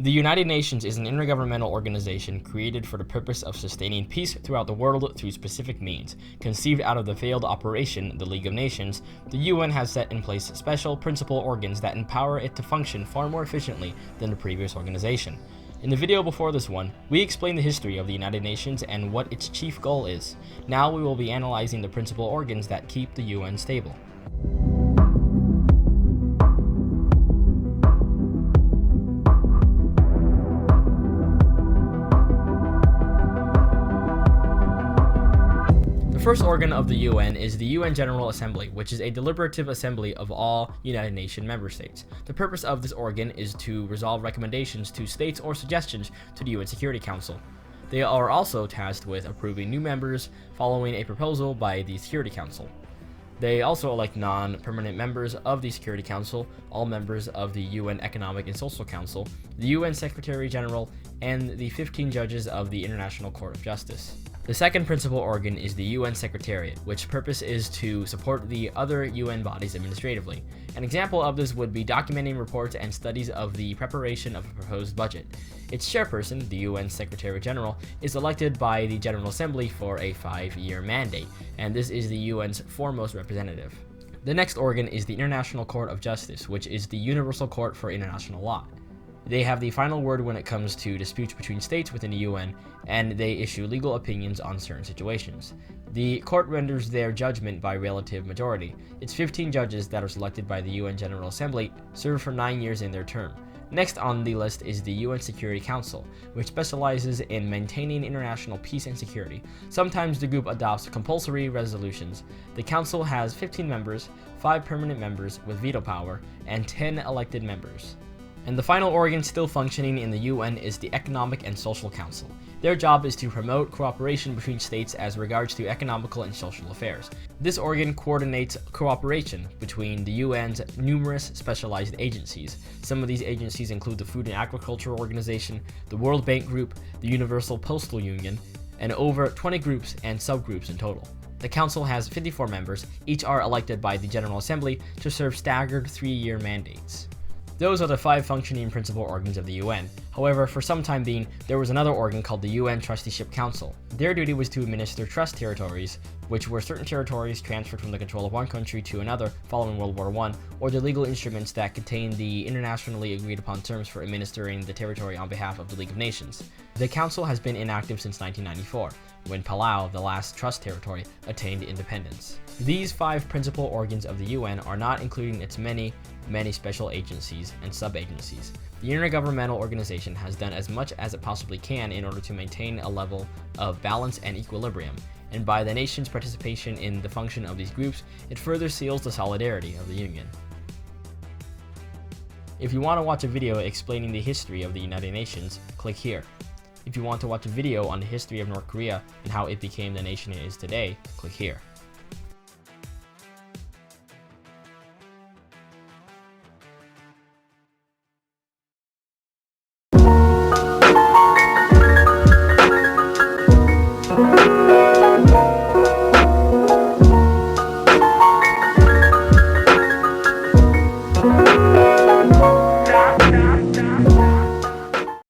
The United Nations is an intergovernmental organization created for the purpose of sustaining peace throughout the world through specific means. Conceived out of the failed operation, the League of Nations, the UN has set in place special principal organs that empower it to function far more efficiently than the previous organization. In the video before this one, we explained the history of the United Nations and what its chief goal is. Now we will be analyzing the principal organs that keep the UN stable. The first organ of the UN is the UN General Assembly, which is a deliberative assembly of all United Nations member states. The purpose of this organ is to resolve recommendations to states or suggestions to the UN Security Council. They are also tasked with approving new members following a proposal by the Security Council. They also elect non-permanent members of the Security Council, all members of the UN Economic and Social Council, the UN Secretary General, and the 15 judges of the International Court of Justice. The second principal organ is the UN Secretariat, which purpose is to support the other UN bodies administratively. An example of this would be documenting reports and studies of the preparation of a proposed budget. Its chairperson, the UN Secretary General, is elected by the General Assembly for a 5-year mandate, and this is the UN's foremost representative. The next organ is the International Court of Justice, which is the universal court for international law. They have the final word when it comes to disputes between states within the UN, and they issue legal opinions on certain situations. The court renders their judgment by relative majority. Its 15 judges that are selected by the UN General Assembly serve for 9 years in their term. Next on the list is the UN Security Council, which specializes in maintaining international peace and security. Sometimes the group adopts compulsory resolutions. The council has 15 members, 5 permanent members with veto power, and 10 elected members. And the final organ still functioning in the UN is the Economic and Social Council. Their job is to promote cooperation between states as regards to economical and social affairs. This organ coordinates cooperation between the UN's numerous specialized agencies. Some of these agencies include the Food and Agriculture Organization, the World Bank Group, the Universal Postal Union, and over 20 groups and subgroups in total. The council has 54 members. Each are elected by the General Assembly to serve staggered 3-year mandates. Those are the 5 functioning principal organs of the UN. However, for some time being, there was another organ called the UN Trusteeship Council. Their duty was to administer trust territories, which were certain territories transferred from the control of one country to another following World War I, or the legal instruments that contain the internationally agreed upon terms for administering the territory on behalf of the League of Nations. The council has been inactive since 1994, when Palau, the last trust territory, attained independence. These 5 principal organs of the UN are not including its many special agencies and sub-agencies. The intergovernmental organization has done as much as it possibly can in order to maintain a level of balance and equilibrium, and by the nation's participation in the function of these groups, it further seals the solidarity of the Union. If you want to watch a video explaining the history of the United Nations, click here. If you want to watch a video on the history of North Korea and how it became the nation it is today, click here.